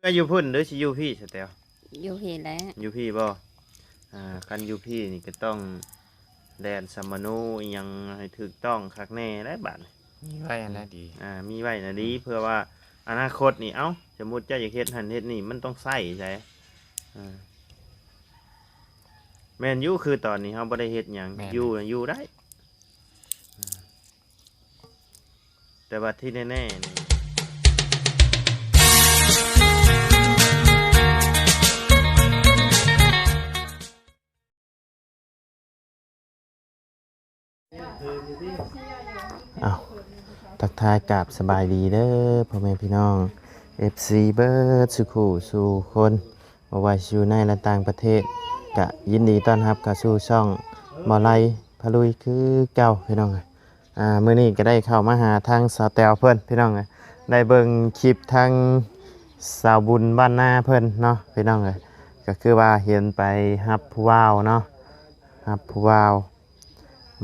เมื่ออยู่พุ่นหรือสิอยู่พี่สเตลอยู่พี่แหล้วอยู่พี่บ่คันอยู่พี่นี่ก็ต้องแดนสมโนอิหยังให้ถูกต้องคักแน่และบัดมีไว้อันนั้นดีมีไว้นะดีเพื่อว่าอนาคตนี่เอ้าสมมุติเจ้าอยากเฮ็ดหันเฮ็ดนี่มันต้องใช้ใช่แม่นอยู่คือตอนนี้เฮาบ่ได้เฮ็ดหยังอยู่น่ะอยู่ได้แต่ว่าที่แน่ๆนี่อ้าวทักทายกับสบายดีเด้อพ่อแม่พี่น้อง FC เบิร์ดสุขุสู่คนบ่ว่าอยู่ในและต่างประเทศก็ยินดีต้อนรับเข้าสู่ช่องหมอไลพะลุยคือเก่าพี่น้องมื้อนี้ก็ได้เข้ามาหาทางสาวแตวเพิ่นพี่น้องได้เบิ่งคลิปทางสาวบุญบ้านนาเพิ่นเนาะพี่น้องก็คือว่าเห็นไปฮับผู้ว่าวเนาะฮับผู้ว่าว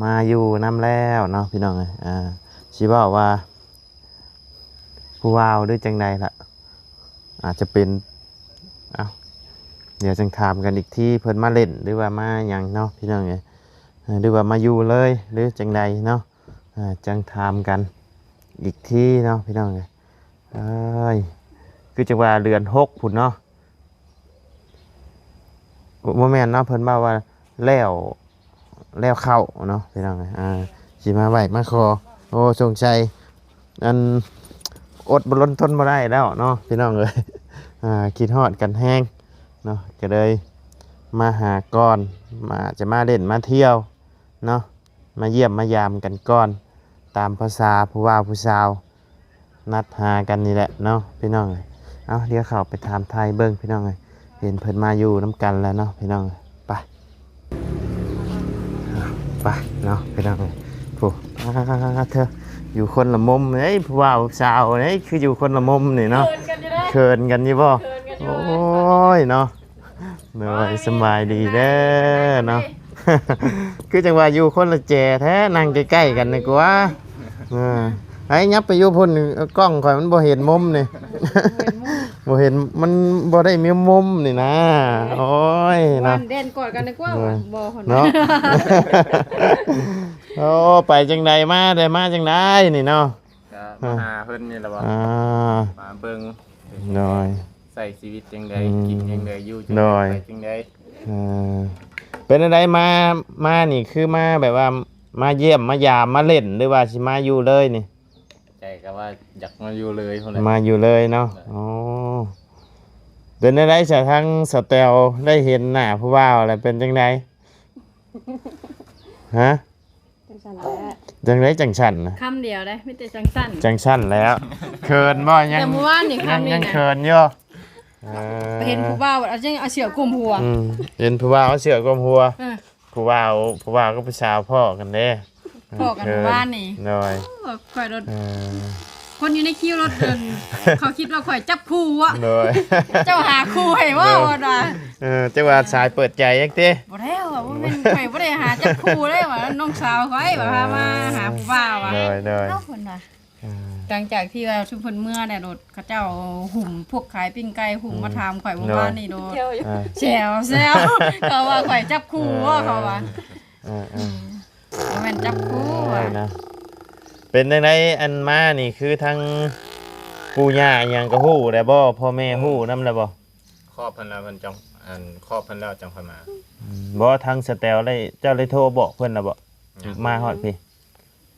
มาอยู่น้ำแล้วเนาะพี่น้องสิบอกว่าผู้ว่าวด้วยจังใดล่ะอาจจะเป็นเดี๋ยวจังถามกันอีกที่เพิ่นมาเล่นหรือว่ามาหยังเนาะพี่น้องหรือว่ามาอยู่เลยหรือจังใดเนาะจังถามกันอีกที่เนาะพี่น้องคือจังว่าเดือน6พุ่นเนาะโมเมนต์เนาะเพิ่นว่าแล้วเข้าเนาะพี่น้องสิมาไหวมาคอโอ้สงใจอันอดบล้นทนมาได้แล้วเนาะพี่น้องเลยคิดฮอดกันแห้งเนาะก็เลยมาหาก่อนจะมาเล่นมาเที่ยวเนาะมาเยี่ยมมายามกันก่อนตามภาษาผู้ว่าผู้สาวนัดหากันนี่แหละเนาะพี่น้องเลยเดี๋ยวเข้าไปถามไทยเบิ้งพี่น้องเลยเห็นเพิ่นมาอยู่น้ำกันแล้วเนาะพี่น้องไปเนาะพี่น้องผู้เธออยู่คนละมุมเฮ้ยผู้ว่าผู้สาวเฮ้ยคืออยู่คนละมุมนี่เนาะเขินกันยี่บ่โอ้ยเนาะเมื่อวันสบายดีเด้อเนาะคือจังว่าอยู่คนละแจแท้นั่งใกล้ๆกันนี่กว่าไอ้ยับไปอยู่พุ่นกล้องข่อยมันบ่เห็นมุมนี่บ่เห็นมันบ่ได้มีมุมนี่นะโอ้ยเนาะเด่นกอดกันนึกว่าบ่เนาะโอ้ไปจังใดมาได้มาจังไดนี่เนาะมาหาเพิ่นนี่ล่ะบ่มาเบิ่งน้อยใส่ชีวิตจังไดกินจังไดอยู่จังไดจังไดเป็นอะไรมานี่คือมาแบบว่ามาเยี่ยมมายามมาเล่นหรือว่าสิมาอยู่เลยนี่ใจก็ว่าอยากมาอยู่เลยพุ่นแหละมาอยู่เลยเนาะอ๋อเป็นอะไรจากทางสแตลได้เห็นหน้าผู้บ่าวอะไรเป็นจังไดฮะจังไรจังชันนะคำเดียวได้ไม่แต่จังสั้นจังชันแล้วเขินบ่ยังแต่เมื่อวานนี่คำนี้ยังเขินอยู่ไปเห็นผู้บ่าวเอาเสือกลุ่มหัวเห็นผู้บ่าวเอาเสือกลุ่มหัวผู้บ่าวก็ผู้สาวพ่อกันเด้พ่อกันบ้านนี่น้อยข่อยรถคนอยู่ในคิวรถเดินเขาคิดว่าข่อยจับคู่วะเจ้าหาคู่ให้ว่าว่ะเจ้าว่าสายเปิดใจยังเต้บ่แล้วว่าเป็นข่อยบ่ได้หาจับคู่เลยว่าน้องสาวข่อยว่ามาหาผู้บ่าวว่ะเนาะเพิ่นว่ะหลังจากที่ว่าชุมพลเมื่อเนี่ยรถเขาเจ้าหุ่มพวกขายปิ้งไก่หุ่มมาถามข่อยว่านี่โดแซวเขาว่าข่อยจับคู่ว่าเขาว่าแม่นจับคู่นะเป็นจังไดอันมานี่คือทั้งปู่ย่าอิหยังก็ฮู้ได้บ่พ่อแม่ฮู้นำแล้วบ่ครอบเพิ่นแล้วเพิ่นจังครอบเพิ่นแล้วจังค่อยมาบ่ทางสแตลได้เจ้าได้โทรบอกเพิ่นแล้วบ่มาฮอดพี่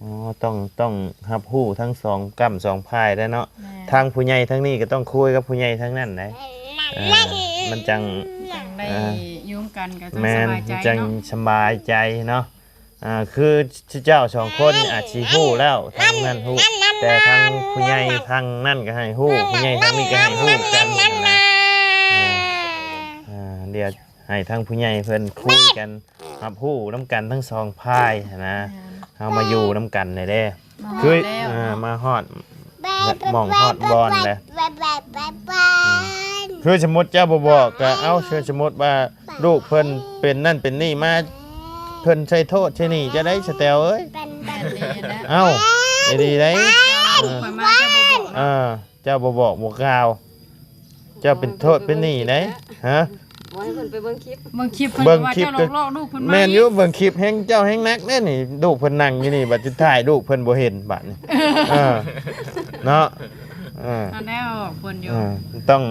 อ๋อต้องรับฮู้ทั้ง2กั้ม2พายได้เนาะทางผู้ใหญ่ทั้งนี้ก็ต้องคุยกับผู้ใหญ่ทั้งนั้นได้มันจังได้ยุ่งกันก็สบายใจจังสบายใจเนาะคือเจ้า2คนอาจสิฮู้แล้วทางนั้นฮู้แต่ทางผู้ใหญ่ทางนั้นก็ให้ฮู้ผู้ใหญ่ทางนี้ก็ให้ฮู้กันนะเดี๋ยวให้ทางผู้ใหญ่เพิ่นคุยกันรับฮู้นํกันทั้ง2พายนะเฮามาอยู่นํกันได้เด้คือมาฮอดหม่องฮอดบอนแหละคือสมมุติเจ้าบ่บอกก็เอ้าสมมุติว่าลูกเพิ่นเป็นนั่นเป็นนี่มาเพิ่นใช้โทษใช่นี่จะได้สแตลเอ้ยเอ้าดีได้เจ้าบ่บอกบ่กล่าว เจ้าเป็นโทษเป็นหนี้ไหนฮะ บ่ให้เพิ่นไปเบิ่งคลิป เบิ่งคลิปเพิ่น เบิ่ง ว่า คลิป เจ้าหลอกลูกเพิ่น แม่นอยู่เบิ่งคลิปแฮงเจ้าแฮงนักแน่นี่ลูกเพิ่นนั่งอยู่นี่บัดสุดท้ายลูกเพิ่นบ่เห็นบัดนี่เนาะนั่นแหละบอกเพิ่นอยู่ ต้อง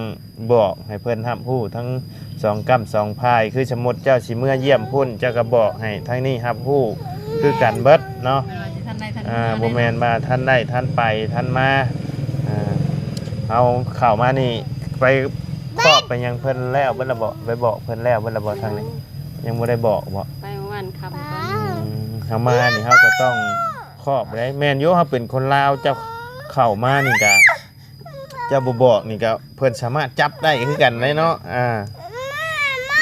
บอกให้เพิ่นรับรู้ทั้งสองกำสองพายคือสมมุติเจ้าสิเมื่อเยี่ยมพุ่นเจ้าก็บอกให้ทั้งนี้รับรู้คือกันเบิดเนาะ เวลาสิท่านใดท่าน บ่แม่นว่าท่านได้ท่านไปท่านมาเอาเข้ามานี่ไปครอบไปยังเพิ่นแล้วเบิ่นละบ่ไปบอกเพิ่นแล้วเบิ่นละบ่ทางนี้ยังบ่ได้บอกบ่ ไปวันครับ เฮามานี่เฮาก็ต้องครอบได้แม่นอยู่เฮาเป็นคนลาวเจ้าเข้ามานี่ก็เจ้าบ่บอกนี่ก็เพิ่นสามารถจับได้คือกันเลยเนาะ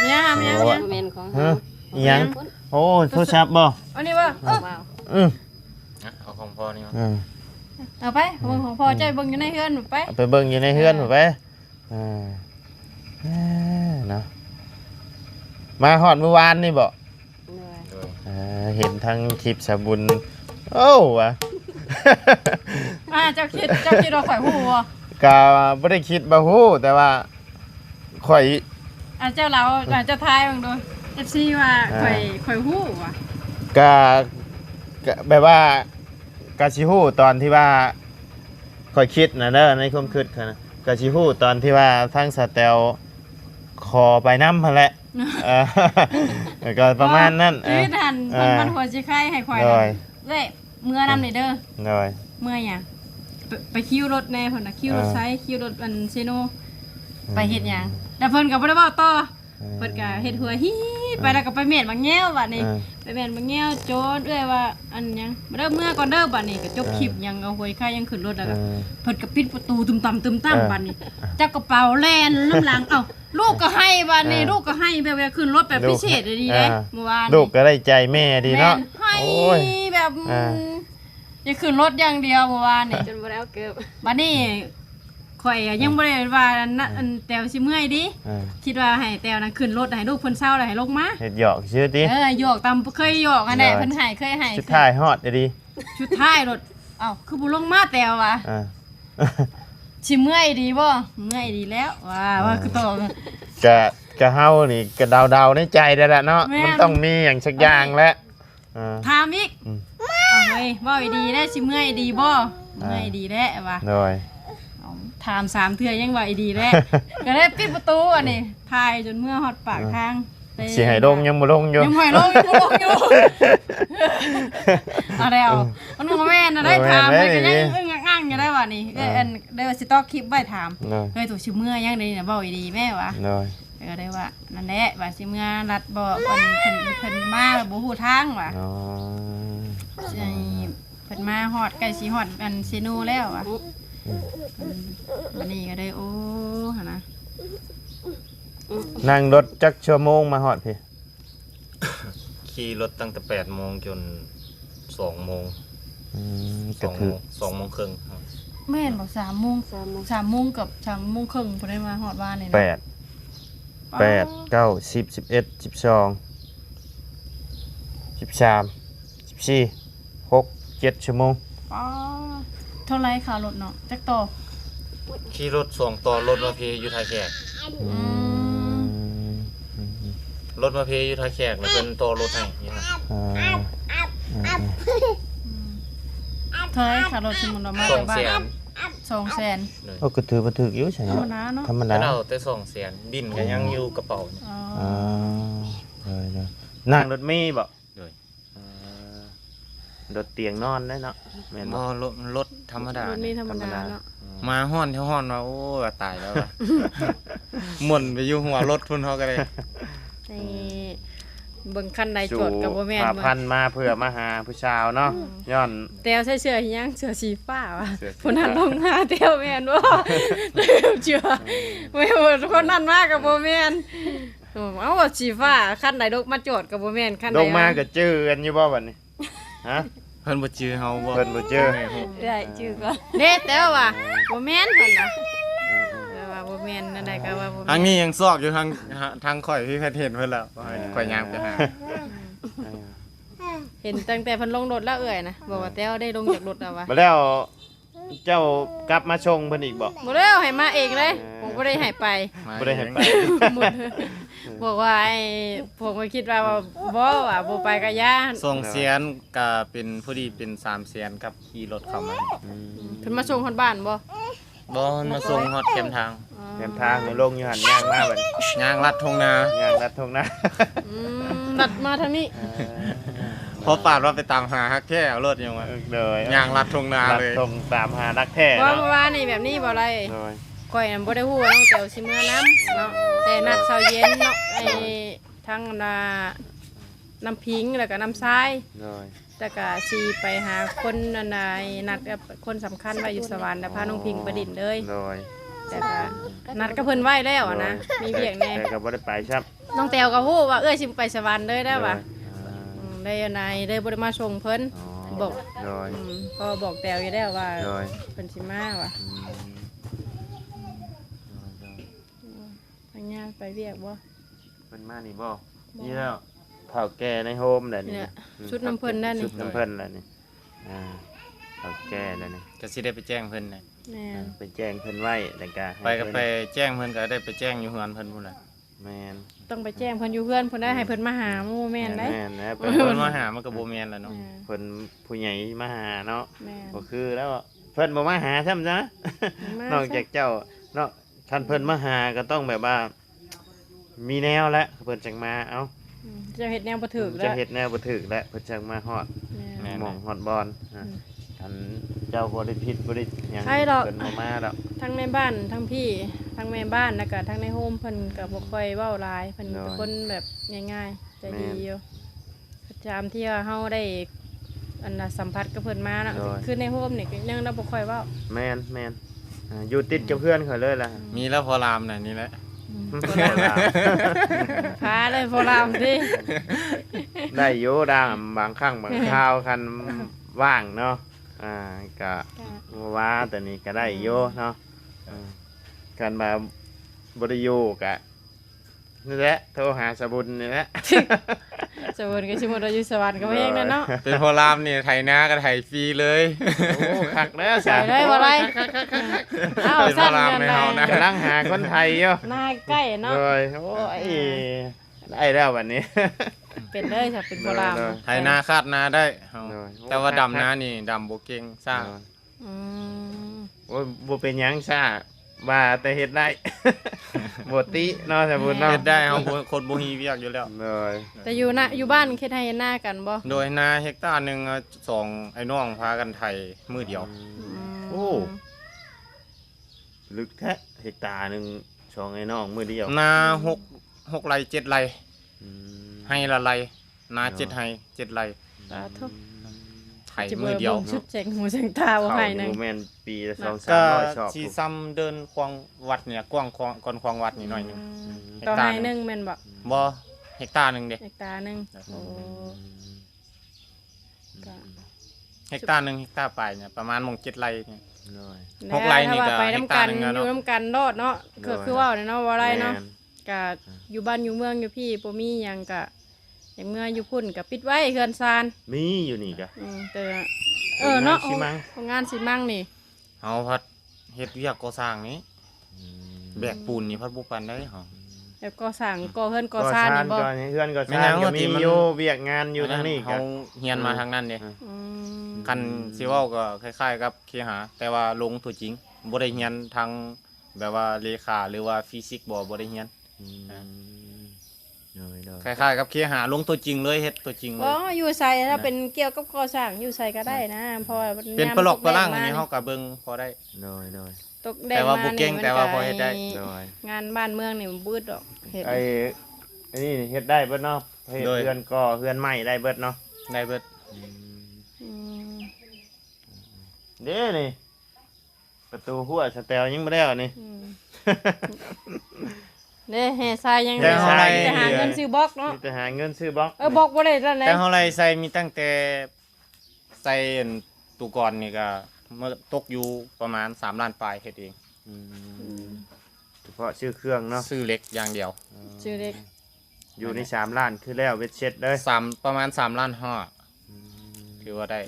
เมียเมีย บ่แม่นของ ฮะอีหยังโอ้โทรศัพท์บ่ อันนี้ว่า ว้าว เอาของพ่อนี่มา เอาไปเบิ่งของพ่อใจเบิ่งอยู่ในเฮือนไป เอาไปเบิ่งอยู่ในเฮือนพุ่นไปเนาะมาฮอดเมื่อวานนี่บ่ โดย เห็นทั้งคลิปสาบุญโอ้วะ เจ้าคิดว่าข่อยฮู้บ่ ก็บ่ได้คิดบ่ฮู้แต่ว่าข่อย เจ้าเราเจ้าทายเบิ่งดู FC ว่าข่อยฮู้ว่ะ ก็แบบว่าก็สิฮู้ตอนที่ว่าข่อยคิดนะเด้อในความคิดค่ะนะก็สิฮู้ตอนที่ว่าทั้งสแตลขอไปนำหั่นแหละก็ประมาณนั้น ชีวิตหันมันหัวสิไข่ให้ข่อยเด้เมื่อนำนี่เด้อ น้อย เมื่อหยังไปคิวรถแน่เพิ่นน่ะคิวรถไซคิวรถอันเซโนไปเฮ็ดหยังแล้วเพิ่นก็บ่ได้เว้าต่อเพิ่นก็เฮ็ดหัวฮีไปแล้วก็ไปเม็ดบางแง้วบัดนี้ไปเม็ดบางแง้วโจนเอ้ยว่าอันหยังบ่ได้เมื่อก่อนเด้อบัดนี้ก็จบคลิปหยังเอาหวยค่ายังขึ้นรถแล้วก็เพิ่นก็ปิดประตูตึมต่ำบัดนี้จับกระเป๋าแล่นน้ำหลังเอ้าลูกก็ให้บัดนี้ลูกก็ให้แบบขึ้นรถแบบพิเศษดีเด้เมื่อวาน ลูกก็ได้ใจแม่ดีเนาะ ให้แบบอย่าขึ้นรถอย่างเดียวเมื่อวานนี่ จนบ่ได้เอาเกือบ บัดนี้ข่อยยังบ่ได้ว่าอันแต้วสิเมื่อยดิคิดว่าให้แต้วนั้นขึ้นรถให้ลูกเพิ่นเซาแล้วให้ลงมา เฮ็ดหยอกชื่อติ หยอกตามเคยหยอกอันแหละเพิ่นให้เคยให้ สุดท้ายฮอดดี ชุดท้ายรถเอ้าคือบ่ลงมาแต้ววะสิเมื่อยดีบ่เมื่อยดีแล้วว่าคือต้อง ก็เฮานี่ก็เดาๆในใจได้ละเนาะมันต้องมีอย่างสักอย่างแหละถามอีกเอาเฮ้ยเว้าดีๆได้สิเมื่อยดีบ่เมื่อยดีแล้วว่ะ โดย ถาม3เทื่อยังว่าดีแล้วก็ได้ปิดประตูอันนี้ถ่ายจนเมื่อฮอดปากทาง สิให้ลงยังบ่ลงอยู่ ยังไม่ลงอยู่เอาแล้วมันบ่แม่นนะได้ถามได้ก็ยังงั่งๆอยู่ได้ว่านี่อันได้ว่าสิตอกคลิปไว้ถามเฮ้ยตัวสิเมื่อยังได้น่ะเว้าดีแม่วะก็ได้ว่านั่นแหละว่าสิเมื่อรัดบ่เพิ่นมาบ่ฮู้ทางว่ะสิเพิ่นมาฮอดใกล้สิฮอดอันซิโนแล้วว่ะวันนี้ก็ได้โอ้หั่นนะ นั่งรถจักชั่วโมงมาฮอดพี่ ขี่รถตั้งแต่8 โมงจน2 โมง ก็คือ 2 โมงครึ่งครับ แม่นบอก3 โมง3 โมงกับ3 โมงครึ่งพอได้มาฮอดบ้านนี่นะ 8 9 10 11 12 13 14 6 7 ชั่วโมง อ๋อเท่าไรค่ารถเนาะจักโต ขี่รถ2 ต่อรถมาเพอยู่ท่าแขกรถมาเพอยู่ท่าแขกแล้วเพิ่นต่อรถให้นี่ครับ เท่าไรค่ารถสมมุติว่ามาจากบ้าน200,000 โอ้ก็ถือว่าถูกอยู่ใช่ไหม ธรรมดาเนาะ ธรรม แต่ ดา เอาแต่200,000บินก็ยังอยู่กระเป๋า อ๋อ เลยนั่งรถเมล์บ่ โดย รถเตียงนอนได้เนาะแม่น บ่ บ่ รถธรรมดา มันมีธรรมดาเนาะ มาฮ้อนเท่าฮ้อนว่าโอ้ตายแล้วว่ะ หม่นไปอยู่หัวรถพุ่นเฮาก็ได้ นี่เบิ่งคันใดจอดก็บ่แม่น พาพันมาเพื่อมาหาผู้สาวเนาะย้อน แต้วใส่เสื้อหยังเสื้อสีฟ้าว่ะคนนั้นลงหาแต้วแม่นบ่เชื่อไม่ว่าคนนั้นมาก็บ่แม่นเอาว่าสีฟ้าคันใดดกมาจอดก็บ่แม่นคันใด ลงมาก็เจอกันอยู่บ่บัดนี้ฮะ เพิ่นบ่จื้อเฮาบ่ เพิ่นบ่เจอ ได้ชื่อก่อน เด้แต่ว่าบ่แม่นเพิ่นน่ะแต่ว่าบ่แม่นนั่นใดก็ว่าบ่ ทาง แม่น นี้ยังซอกอยู่ทางข่อยพี่เพชรเห็นเพิ่นแล้วข่อยย่างไปหา เห็นตั้งแต่เพิ่นลงรถแล้วเอ่ยนะบอกว่าแต้วได้ลงจากรถแล้ววะ มาแล้ว เจ้ากลับมาชงเพิ่นอีกบ่ บ่ได้เอาให้มาเองเลยผมบ่ได้ให้ไป บ่ได้ให้ไป หมดบอกว่าไอ้ผมก็คิดว่าบ่ว่าบ่ไปก็ย่า ส่งเสียนก็เป็นผู้ดีเป็น3เสียนครับขี่รถเข้ามา เพิ่นมาส่งคนบ้านบ่ บ่มาส่งฮอดแคมป์ทาง แถมทางลงอยู่หันย่างมาบัด ย่างลัดทงนา ย่างลัดทงนะ นัดมาทางนี้ พอปาดว่าไปตามหาฮักแค่เอารถยังไง เลย ย่างลัดทงนา ลัด เลย ทงตามหานักแท้ ว่า เนาะ เมื่อวานนี่แบบนี้บ่ไร เลย ก้อยบ่ได้ฮู้ว่าน้องแต๋วสิมื้อน้ำเนาะแต่นัดเช้าเย็นเนาะไอ้ทั้งน้ำพิงแล้วก็น้ำทราย เลย แต่ก็สิไปหาคนนั่นน่ะไอ้นัดกับคนสำคัญไว้อยู่สวรรค์แล้วพาน้องพิงไปดินเลย เลย แต่ก็นัดกับเพิ่นไว้แล้วอะนะมีเวียกแน่ แต่ก็บ่ได้ไปครับ น้องแตวก็ฮู้ว่าสิไปสวรรค์เลยได้ป่ะ อ่า ได้อันไหนได้บ่ได้มาส่งเพิ่น บอก เลย ก็บอกแตวอยู่แล้วว่า เลย เพิ่นสิมาว่ะทางย่างไปเวียกบ่ เพิ่นมานี่บ่นี่แล้วข้าวแก่ในโฮมแหละนี่ เนี่ยชุดน้ำเพิ่นนั่นนี่ ชุดน้ำเพิ่นแหละนี่ข้าวแก่แล้วนี่ ก็สิได้ไปแจ้งเพิ่นน่ะ แม่ ไปแจ้งเพิ่นไว้แล้วก็ให้ ไปก็ไป เพิ่น แจ้งเพิ่นก็ได้ไปแจ้งอยู่เฮือนเพิ่นพุ่นแหละ แม่น ต้องไปแจ้งเพิ่นอยู่เพื่อนเพิ่นได้ให้เพิ่นมาหาหมู่แม่นได้ แม่นนะ เพิ่ เพิ่น นมาหามันก็บ่แม่นแล้วเนาะ เพิ่นผู้ใหญ่มาหาเนาะ แม่น ก็คือแล้วเพิ่นบ่มาหาซ้ำซะ นอกจากเจ้าเนาะท่านเพิ่นมาหาก็ต้องแบบว่า มีแนวแล้วเพิ่นจังมาเอ้า จะเฮ็ดแนวบ่ถูกแล้ จะ ว เฮ็ดแนวบ่ถูกแล้วเพิ่นจังมาฮอด แม่น หม่องฮอดบอลอันเจ้าบ่ได้ผิดบ่ได้หยัง ใช่ดอก เพิ่นบ่มาดอก ทั้งในบ้านทั้งพี่ทั้งแม่บ้านแล้วก็ทั้งในโฮมเพิ่นก็บ่ค่อยเว้าหลายเพิ่นเป็นคนแบบง่ายๆใจดีอยู่ประจำที่ว่าเฮาได้อันน่ะสัมผัสกับเพิ่นมาเนาะคือในโฮมนี่ก็ยังเราบ่ค่อยเว้า แม่นแม่นอยู่ติดกับเพื่อนเขาเลยล่ะ มีแล้วพอรามน่ะนี่แหละ พาเลยพอรามดิ ได้อยู่ดามบางครั้งบางคราวคันว่างเนาะก็ว่าแต่นี้ก็ได้อยู่เนาะกันมาบ่ได้อยู่ก็นี่แหละโทรหาสบุญนี่แหละ สมมุติก็สิหมดอายุสวรรค์ก็บ่แฮงนั่นเนาะ เป็นพอรามนี่ไถนาก็ไถฟรีเลย โอ้คักแล้ว ใส่ได้บ่ไรอ้าว เป็น สั้น พอราม กัน ไม่ ได้ เอานะ กำลังหาคนไทยอยู่ หน้าใกล้เนาะ เลยโอ้ยได้แล้ววันนี้ เป็นเลยถ้าเป็นพอราม ไถนาคาดนาได้เอา โอ้ย แต่ว่าดำนานี่ดำบ่เก่งสร้าง อืม โอ้ยบ่เป็นหยังซ่าว่าแต่เฮ็ดได้ บ่ติเนาะสบุญเนาะ เฮ็ดได้เฮาบ่คนบ่ฮีเวียกอยู่แล้ว เลย แต่อยู่นะอยู่บ้านเฮ็ดให้หน้ากันบ่ โดยนาเฮกตาร์หนึงสองไอ้น้องพากันไถมื้อเดียว โอ้ลึกแท้เฮกตาร์หนึงช่องไอ้น้องมื้อเดียว นา6ไร่7ไร่ อืม ให้ละไร่นา7ให้7ไร่ สาธุ ไถ จะ มื้อเดียว บิ่งชุดแจงหูแจงตาบ่ให้นึง บ่แม่นปีละ ก็ 2-300ชอบ สิซ้ำเดินควางวัดเนี่ยกว้างก่อนควางวัดนี่หน่อยหนึง ต่อให้นึงแม่นบ่ บ่เฮกตาร์หนึงเด้ เฮกตาหนึงโอ้ก็ เฮกตาร์หนึงเฮกตาร์ปลายเนี่ยประมาณ7ไร่เนี่ย เลย หกไร่นี่ก็ ถ้าว่าไปน้ำกัน เฮกตาร์หนึ่งอะ อ เนาะ ยู่น้ำกันโลดเนาะก็คือว่าเนาะว่าไรเนาะ แม่ ก็อยู่บ้านอยู่เมืองอยู่พี่บ่มีหยังก็อย่างเมื่ออยู่พุ่นก็ปิดไว้เฮือนซาน มีอยู่นี่กะ แต่เนาะ โรงงานสิมัง โรงงานสิมังนี่ เฮาพัดเฮ็ดเวียกก่อสร้างนี้แบกปูนนี่พัดบ่ปานได้เฮา แล้วก็สั่งก่อเฮือนก่อซานนี่บ่ ก่อนเพื่อนก่อ ไม่ ซาน นาน ก็ ว่า มี ที่มัน อยู่เวียกงานอยู่ทางนี้ เฮา กัน เฮียนมาทางนั้นเด้ อืม คันสิเว้าก็คล้ายๆกับเคหาแต่ว่าลงตัวจริงบ่ได้เฮียนทางแบบว่าเลขาหรือว่าฟิสิกส์บ่ได้เฮียน เลย คล้ายๆกับเคหาลงตัวจริงเลยเฮ็ดตัวจริงเล บ่ ย อยู่ใส่ถ้าเป็นเกี่ยวกับก่อสร้างอยู่ใส่ก็ได้นะเพราะว่า เป็นปลอกปลังอันนี้เฮาก็เบิ่งพอได้ เลย ตกแดง แต่ว่า มา บ่เก่ง นี่ แต่ว่าพอเฮ็ดได้ เลย งานบ้านเมืองนี่มันบืดดอกเฮ็ด ไอ้นี่เฮ็ดได้เบิดเนาะเฮ็ดเฮือนก่อเฮือนใหม่ได้เบิดเนาะ ได้เบิด อืม เด้นี่ประตูหัวสแตลยังบ่ได้เอานี่ อืมเด้แห่ทรายยัง แต่ ได้ เฮาไล่ จะหาเงินซื้อบล็อกเนาะ มีแต่หาเงินซื้อบล็อก บล็อกบ่ได้แล้วแหละ แต่เฮาไล่ใส่มีตั้งแต่ใส่อันตุกรนี่ก็มาตกอยู่ประมาณ3ล้านปลายเฮ็ดเอง เฉพาะชื่อเครื่องเนาะ ซื้อเหล็กอย่างเดียว ชื่อเล็ก อยู่ใน3ล้านคือแล้วเวทเช็ดเด้อ ประมาณ3ล้าน5ถือว่าได้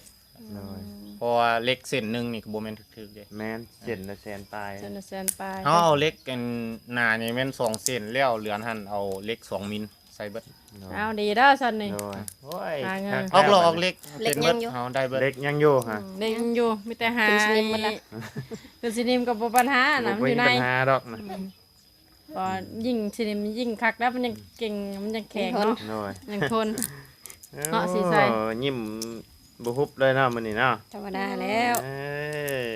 เลย อืม เพราะว่าเหล็กเส้นหนึงนี่ก็บ่แม่นถึกๆเด้ แม่นเส้นละแสนปลาย เซนเซนไป เฮาเอาเหล็กกันหน้านี่แม่น2เส้นแล้วเหลือนหั่นเอาเหล็ก2มิลใส่เบิด เอาดีเด้อซั่นนี่ โดยโอ้ย หาเงิน ออกเราออกเหล็กเป็นเบิดเฮาได้เบิด เล็กยังอยู่ฮะ เด็กยังอยู่มีแต่หา เป็นสนิมหมดละ คือสินิมกับบ่ปัญหาน่ะมัน บ่ อยู่ มี ใน ปัญหาดอกนะ ก็ยิ่งสินิมยิ่งคักแล้วมันยังเก่งมันยังแข็งเนาะ โดย ยังทน เนาะสีใส โอ้ยิ้มบ่ฮุบเลยเนาะมื้อนี้เนาะ ธรรมดาแล้ว เอ้ย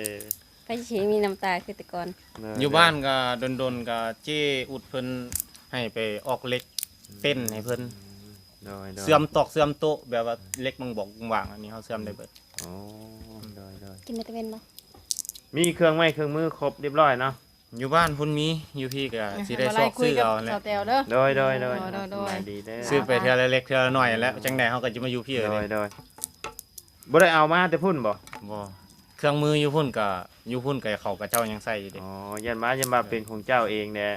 ไปสิมีน้ำตาคือแต่ก่อน เด้ อยู่บ้านก็ดนๆก็เจ้อุดเพิ่นให้ไปออกเหล็กเต้นให้เพิ่น โดยโดย เสื่อมตอกเสื่อมโต๊ะแบบว่าเหล็กมึงบอกวางอันนี้เฮาเสื่อมได้เบิด โอ้โดยโดย กินในตะเวนบ่ มีเครื่องไม้เครื่องมือครบเรียบร้อยเนาะ อยู่บ้านพุ่นมีอยู่พี่ก็สิได้ มา ซ ไล่ อก คุย ซื้อ กับ เอาแหละ สาวแตวเด้อ โดยโดยโดย โดยโดย สบายดีเด้อ ซื้อไปเทื่อละเล็กเทื่อละน้อยแล้วจังได๋เฮาก็จะมาอยู่พี่ โด เลย ยโดยบ่ได้เอามาแต่พุ่นบ่ บ่เครื่องมืออยู่พุ่นก็อยู่พุ่นก็เขากับเจ้ายังใส่อยู่เด้ อ๋อยันมาเป็นของเจ้าเองแหละ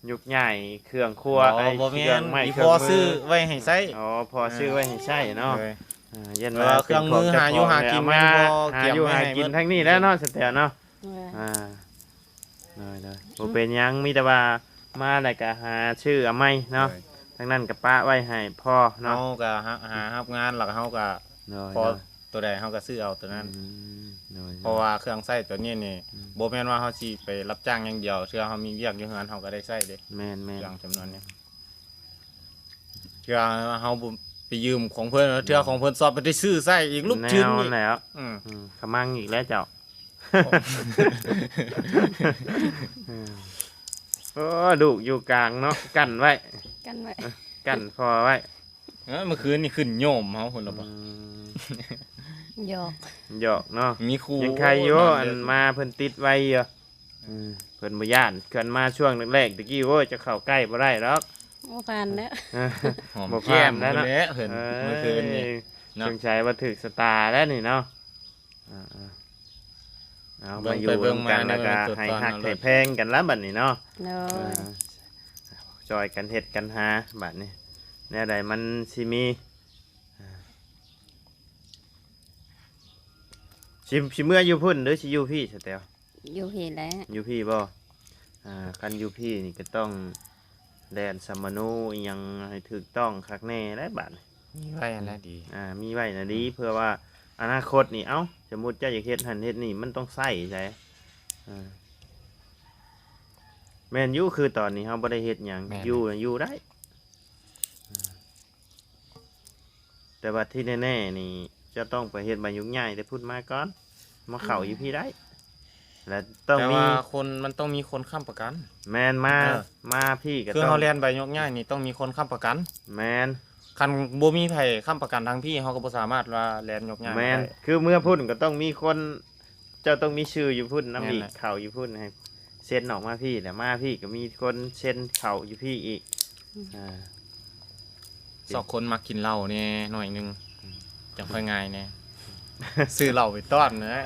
ยุกใหญ่เครื่องครัว บ่ ไอ้ บ่ เค แม่ รื่อง น ไม้ อี เค พ รื่อง อ มื ซื้อ อ ไว้ให้ใส่ อ๋อพอซื้อไว้ให้ใช้เนาะ เลย ยัน เวลาเครื่องมือหาอยู่หากิน มา แม่นบ่ หา เก็บ อยู่ ไว้ หา ให้ กิน เบิด ทั้งนี้แล้วเนาะสแตลเนาะ เออ อ่าได้บ่เป็นหยังมีแต่ว่ามาแล้วก็หาชื่อเอาไม่เนาะทั้งนั้นก็ป้าไว้ให้พ่อ เฮา เนาะ ก็หารับงานแล้วก็เฮาก็ โดย พอตัวใดเฮาก็ซื้อเอาตัวนั้น โดย เพราะว่าเครื่องใช้ตัวนี้นี่บ่แม่นว่าเฮาสิไปรับจ้างอย่างเดียวเทื่อเฮามีเวียกอยู่เฮือนเฮาก็ได้ใช้เด้ แม่นแม่น เครื่องจำนวนนี้เทื่อเฮาบ่ไปยืมของเพิ่นเทื่อของเพิ่นสอบไปได้ซื้อใช้อีกลูกชิ้น แว อีก แล้ว อืม ขมังอีกแล้วเจ้าโอ้ดุอยู่กลางเนาะกั้นไว้ กันไว้ กั้นพอไว้ เมื่อคืนนี่ขึ้นโยมเฮาพุ่นแล้วบ่ หยอก หยอกเนาะ มีครู ยังใครอยู่อันมาเพิ่นติดไว้อยู่เพิ่นบ่ย่านเกินมาช่วงแรกๆตะกี้โว้ยจะเข้าใกล้บ่ได้หรอก โอ้ผ่านแล้ว หอม บ่ แก้ม ผ่านแล้ว แล้ นะ วเพิ่นเมื่อคืนนี่ เนาะ สงสัยว่าถึกสตาร์แล้วนี่เนาะเอามาอยู่ร่วมกันแล้วก็ให้หักให้แพงกันแล้วบัดนี้เนาะ เนอะ จอยกันเฮ็ดกันหาบัดนี้แนวใดมันสิมีสิเมื่ออยู่พุ่นหรือสิอยู่พี่สเตล อยู่เห็นแล้ว อยู่พี่บ่คันอยู่พี่นี่ก็ต้องแดนสัมมโนอิหยังให้ถูกต้องคักแน่ได้บัดนี้ มีไว้อันนั้นดี มีไว้นะดีเพื่อว่าอนาคตนี่เอ้าสมมุติเจ้าอยากเฮ็ดหันเฮ็ดนี่มันต้องใช้ใช่แม่นอยู่คือตอนนี้เฮาบ่ได้เฮ็ดหยังอยู่น่ะอยู่ได้แต่ว่าที่แน่ๆนี่จะต้องไปเฮ็ดใบยุ่งใหญ่แต่พูดมาก่อนมาเข้าอยู่พี่ได้ และต้อง แต่ มี ว่าคนมันต้องมีคนค้ำประกัน แมนมา เออ มาพี่ก็ คือ ต้อง เฮาเรียนใบยกง่ายนี่ต้องมีคนค้ำประกัน แมน คันบ่มีไผค้ำประกันทางพี่เฮาก็บ่สามารถว่าแล่นยกง่าย แมน ได้ คือเมื่อพุ่นก็ต้องมีคนเจ้าต้องมีชื่ออยู่พุ่นน้ำอีก แม่นแหละ เข่าอยู่พุ่นให้เซ็นออกมาพี่แต่มาพี่ก็มีคนเซ็นเข่าอยู่พี่อีกอ่า สองคนมักกินเหล้าแน่หน่อยหนึงจังค่อยง่ายแน่ ซื้อเหล้าไปต้อนนะ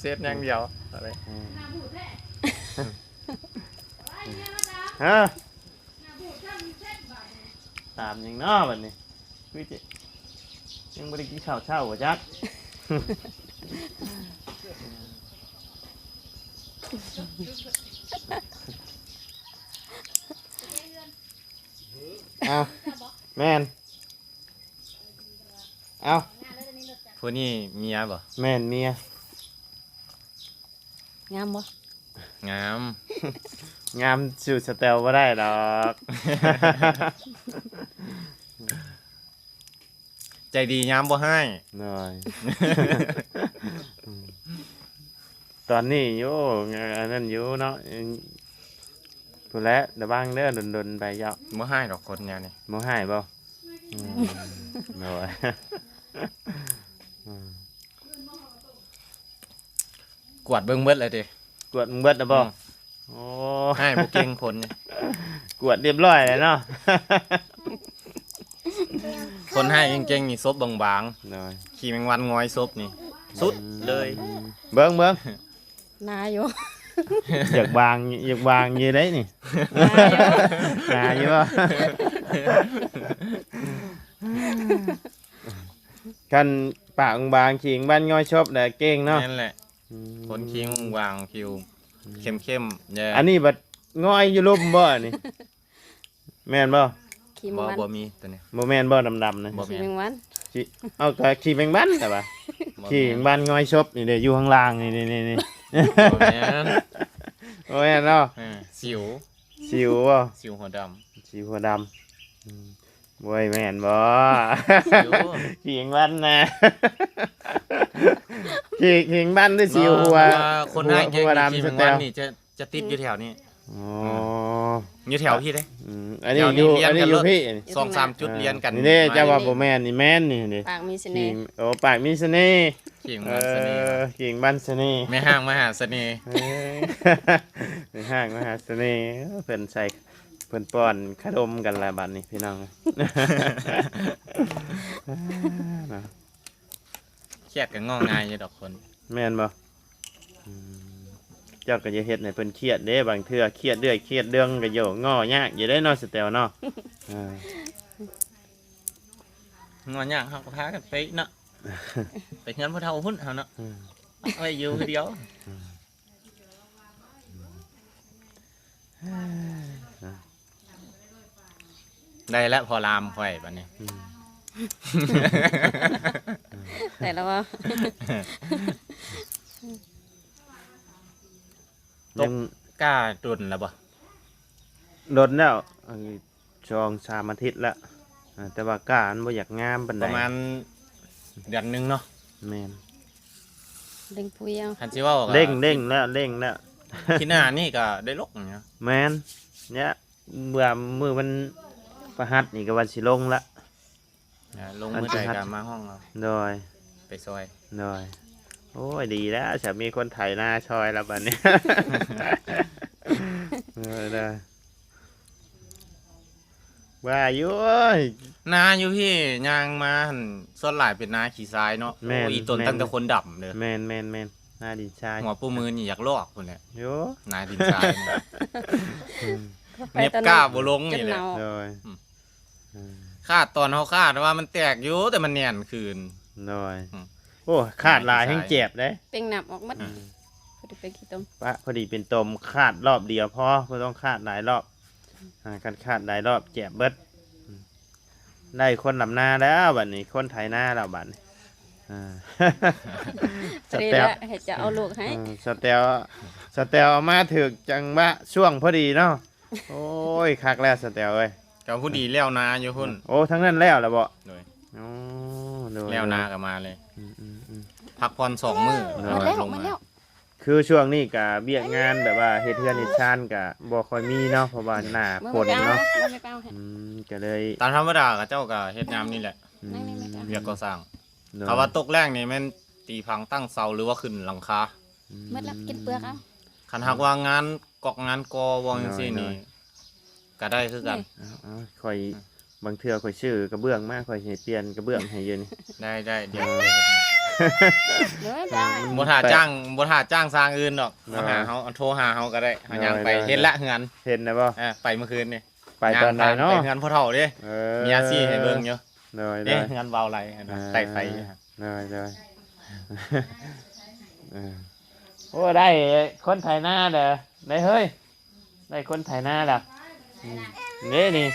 เซฟอย่างเดียวอะไร ฮะตามยังน้อบัดนี้คือจะยังบริกินข้าวเช้าบ่จัก เอาแม่นเอา พวกนี้เมียบ่ แม่นเมีย งามบ่ งาม งามสูสเตลบ่ได้ดอก ใจดียามบ่ให้ หน่อย ตอนนี้โยอันนั้นอยู่เนาะผู้และเดยวบ้างเด้อดนๆไปเยาะ บ่ให้ดอกคนแนวนี้ บ่ให้บ่หน่อย กวาดเบิ่งเบิดเลยเด้ กวดมึงเบิดนะบ่ อืม โอ้ ให้บ่เก่งคนนี่ กวดเรียบร้อยเลยเนาะ คนให้เก่งๆนี่ซบบาง หน่อย ๆขี่แมงวันงอยซบนี่ สุดเลย เบิ่ง นาอยู่ อยากบางอยู่ได้นี่ นาอยู่นาอยู่บ่กัน ปากบางขิงบ้านง่อยชอบแต่เก่งเนาะ นั่นแหละคนคิ้ววางคิ้วเข้มๆแย่ อันนี้บัดง่อยอยู่ลุ่มบ่นี่แม่นบ่ ขี้ บ่ มัน บ่มีตัวนี้ บ่แม่นบ่ดำๆนะ บ่ ขี้ แม่ แม น งวัน ขี้เอาก็ขี้แมงมันแต่ว่า บ่ ขี้แมงมันง่อยชอบนี่เด้อยู่ข้างล่างนี่นี่ บ่แม่น โอ้ยเนาะ สิว สิวบ่ สิวหัวด สิวหัวดำบ่ยแม่นบ่ ำสิว ขี้แมงมันนะขี้แมงมันด้วยสิวหัว คนให้เก่ง หัว ที่ ดำส มัน แต วัน ล นี่จะติดอยู่แถวนี้ อ๋อ อยู่แถวพี่เด้ อันนี้อยู่ เดี๋ยวนี้ อันนี้ เรียนกัน อยู่พี่นี่ 2-3 จุดเรียนกัน นี่เด้เจ้าว่าบ่แม่นนี่แม่นนี่เด้ ปากมีเส ขิ น่ ง ห์ โอ้ปากมีเสน่ห์ ขิงมันเสน่ห์ ขิงบ้านเสน่ห์ ไม่ห่างมหาเสน่ห์ เอ้ยในห้างมหาเสน่ห์เพิ่นใส่เพิ่นป้อนขนมกันละบัดนี้พี่น้อง เครียดกันงอง่ายอยู่ดอกคน แม่นบ่อืมเจ้าก็จะเฮ็ดให้เพิ่นเครียดเด้บางเทื่อเครียดเรื่อยเครียดเรื่องก็โยง้อยากอย่าได้เนาะสแตลเนาะอ่าง อนยากเฮาก็พากันไปเนาะไปเฮือนพ่อเฒ่าหุ่นเฮาเนาะ อืม ไว้อยู่คือเดียวได้แล้วพอลามค่อยบัดนี้ อืม แต่แล้วว่า ตก กล้าตุนแล้วบ่ โดนแล้วช่อง3 อาทิตย์ละแต่ว่าก้าอันบ่อยากงามปาน ป ใด ระมาณเดือนหนึงเนาะ แม่น เล็งพุยเอา คันสิเว้าก็ เร่งแล้วเร่งแล้ว ที่หน้านี่ก็ได้ลกเนาะ แมนเนี่ยเบื่อมือมันประหัดนี่ก็วันสิลงละ ลงมือใจกันมาห้องเรา โดย ไปซอย โดยโอ้ยดีแล้วจะมีคนไถนาชอยแล้วบัดนี้ ได้ว่าอยู่เอ้ย นาอยู่พี่ยางมาหั่นส่วนหลายเป็นนาขี่ทรายเนาะ แม่น โอ้ยอีตน แม่น ตั้งแต่คนดำเลย แมนหน้าดินชาย หัวปูมือนี่อยากลอกคนแหละ โย นาดินทรายเนี่ย ไป เน็บ ตอน ก นั้ ล้าน บ่ลง จ นี่ น แหละ เนา โดย คาดตอนเขาคาดว่ามันแตกอยู่แต่มันแน่นคืน โดย อืม โอ้ขาดลายให้เจ็บได้ เป็นหนับออกมัดพอดีไปขี้ต้ม ปะพอดีเป็นตมขาดรอบเดียวพอไม่ต้องขาดหลายรอบการขาดหลายรอบเจ็บเบิดได้คนลำหน้าแล้วบัดนี้คนไถนาแล้วบัดนี้ส พอดี เตล แล้วเห็ดจะเอาลูกให้ สเตลเอามาถึกจังหวะช่วงพอดีเนาะโอ้ยคักแล้วสเตลเอ้ย กับผู้ดีแล้วนาอยู่หุ่น โอ้ทั้งนั้นแล้วล่ะบ่ โดย โอ้โดย แล้วนาก็มาเลย อืม พักผ่อน2 มื้อ มาแล้ว ลง มา มา แล้ว คือช่วงนี้กะเบี้ยงานแบบว่าเฮ็ดเฮือนเฮ็ดชานกะบ่ค่อยมีเนาะเพราะว่าหน้าฝนเนาะ ไม่ไปเอาให้ ก็เลย ตามธรรมดากับเจ้าก็เฮ็ดยามนี่แหละ ไม่ไม่ไม่ เรียกก็สร้าง โดย ถ้าว่าตกแรงนี่แม่นตีพังตั้งเสาหรือว่าขึ้นหลังคา เมื่อแล้วกินเปลือกเอา คันหากว่างานกอกงานกอวจังซี่นี่ก็ได้คือกัน เอาค่อยบางเทื่อค่อยชื่อกระเบื้องมาค่อยสิเปลี่ยนกระเบื้องให้อยู่นี่ ได้เดี๋ยว เดี๋ยวได้ บ่ท่าจ้างสร้างอื่นดอกมาหาเฮาโทรหาเฮาก็ได้เฮายังไปเฮ็ดละเฮือน เห็นนะบ่ ไปเมื่อคืนนี่ ไปตอนไหนเนาะ ไปเฮือนพ่อเฒ่าเด้ เออ มีอาชีพให้เบิ่งอยู่ โดย เด้เฮือนเบาไหลใต้ไฟ โดยโอ้ได้คนไถนาเด้อได้เฮ้ยได้คนไถนาล่ะนี่นี่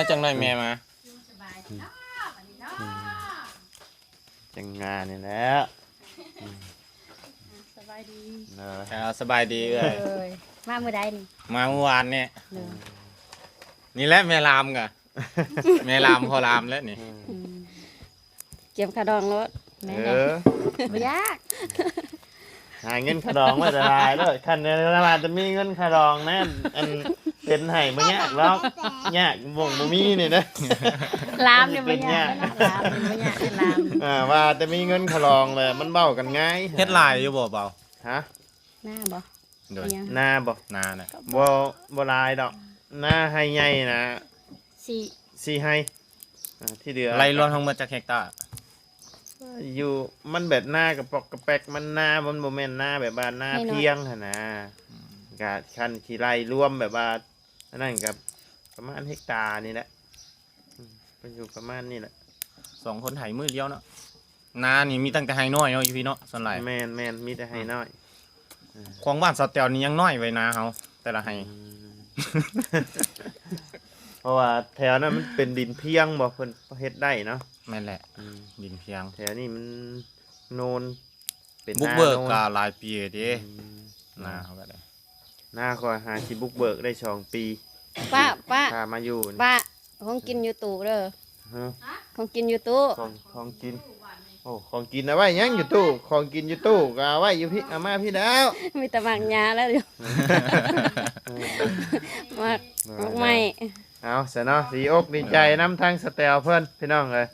จังหน่อยแม่มา จังงานนี่แหล้ว สบายดี สบายดีเอ้ย เลยมาเมื่อใดนี่ มาเมื่อวานเนี่ย เลย นี่แหละแม่รามกะ แม่รามพอรามแล้วนี่ เก็บขาดองรถแม่ เอ ได้ อ ไม่ยาก หาเงินขาดองมาจะลายเลยคันในตลาดจะมีเงินขาดองนะอันเป็นไห้บ่ยากหรอกยากบ่งบ่มีนี่นะ ลามเนี่ยไม่ยากลามเนี่ยไม่ยากลาม ว่าจะมีเงินขาดองเลยมันเบ้ากันง่าย เฮ็ดลายอยู่บ่เบา ฮะ หน้าบ่ โดย ยัง หน้าบ่ นาน่ะ บ่ลายดอกหน้าให้ใหญ่นะ สี่ 4ให้ที่เหลือ ไล่รวมทั้งหมดจากเฮกตาร์ อยู่มันแบบหน้ากระปอกกระแปกมันหน้ามันโมเมนหน้าแบบว่าหน้าเพียงหั่นนะกะคันขี่ไล่รวมแบบว่าอันนั้นกับประมาณเฮกตาร์นี่แหละไป ก็อยู่ประมาณนี้แหละ 2คนไถมือเดียวเนาะนานี่มีตั้งแต่ไฮน้อยเนาะอยู่พี่เนาะส่วนหลาย แม่นมีแต่ให้น้อย ของบ้านสาวแตวนี่ยังน้อยไว้นาเฮาแต่ละไฮ เพราะว่าแถวนั้นมันเป็นดินเพียงบ่เพิ่นเฮ็ดได้เนาะ แม่นแหละดินเพียง แถวนี้มันโนนเป็น บุก นา เบิก โนน ก็หลายปีเด้ อืม นาเฮาก็ได้ หน้าคอยหาสิบุกเบิกได้2 ปี ป้า พามาอยู่นี่ ป้าของกินอยู่ตู้เด้อ ฮะ ของกินอยู่ตู้ ของกินโอ้ของกินเอาไว้ยังอยู่ตู้ของกินอยู่ตู้ก็เอาไว้อยู่พี่เอามาพี่ดาว มีแต่หมากยาแล้วเดี๋ยวหมากไม้ เอาซะเนาะดีอกดีใจน้ำทางสแตลเพิ่นพี่น้องเลย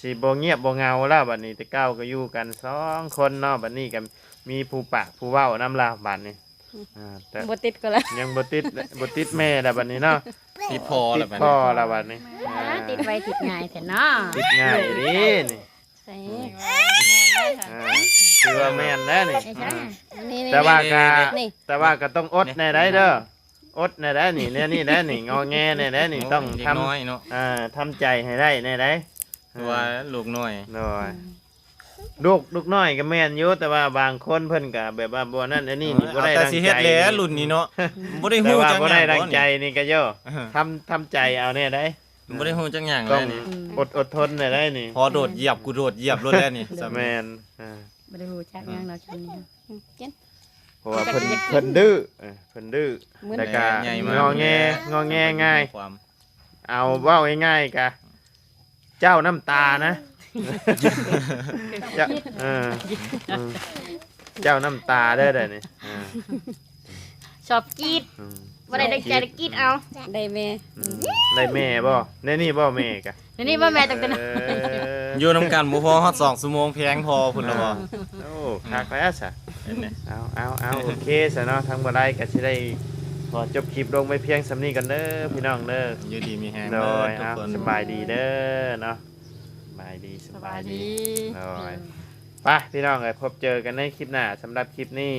สิบ่เงียบบ่เหงาแล้วบัดนี้แต่เก้าก็อยู่กัน2 คนเนาะบัดนี้ก็มีผู้ปากผู้เว้าน้ำลาวบัดนี้แต่ บ่ติดก็แล้ว ยังบ่ติดแม่แล้วบัดนี้เนาะ ที่พอ ติ แล้ว ด บัด พ่อ นี้ แล้วบัดนี้ ติดไว้ติดง่ายแท้เนาะ ติดง่ายดีนี่ ใส่ คือว่าแม่นแล้วนี่ ใช่นี่ แต่ว่าก็ นี่ แต่ว่าก็ต้องอดในได้เด้ออดในได้นี่เนี่ยนี่ได้นี่งอแงในได้นี่ต้อง เด็ก ท น้อยเนาะ ำทำใจให้ได้ในได้ ว่าลูกน้อย น้อยลูกน้อยก็แม่นอยู่แต่ว่าบางคนเพิ่นก็แบบว่าบ่นั่นอันนี้นี่บ่ได้ แต่ ดัง สิ ใจ เฮ็ดแล้วรุ่นนี้เนาะบ่ได้ แต่ ฮู้ ว่า จัก บ่ ห ได้ ยัง ดังใจ บ่ นี่ก็โยทำใจเอาเนี่ยได้ บ่ได้ฮู้จักหยัง ต้ เล อง ยนี่ อดทนในได้นี่ พอโดดเหยียบกูโดดเหยียบรถแล้วนี่สามี แม่น บ่ได้รู้จักหยังเราฉันนี่กิน เพราะว่าเพิ่นดื้อเพิ่นดื้อ มื้อ แล้วก็ ใหญ่มาก งอแงง่าย ความ เอาเว้าง่ายๆกะเจ้าน้ำตานะเจ้าเจ้าน้ำตาได้อนี่ ชอบกรีดบ่ได้ดังใจได้กรีดเอาได้แม่ ได้แม่บ่ในนี่บ่แม่กะ เดี๋ยวนี้บ่แม่ตั้งแต่นั้น อยู่นำกันบ่พอฮอด2ชั่วโมงแพงพอพุ่นละบ่ โอ้คักแล้วซะ เห็นไหม เอาโอเคซะเนาะทั้งบ่ได้ก็สิได้ขอจบคลิปลงไปเพียงสำนี้กันเด้อพี่น้องเด้อ อยู่ดีมีแฮง โด เด้อย ทุก เอา คน สบายดีเด้อเนาะสบายดีสบายดี โดย ไปพี่น้องเอ้ยพบเจอกันในคลิปหน้าสำหรับคลิปนี้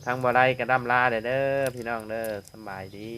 ทางบ่ได้กระดำลาเด้อพี่น้องเด้อสำบายดี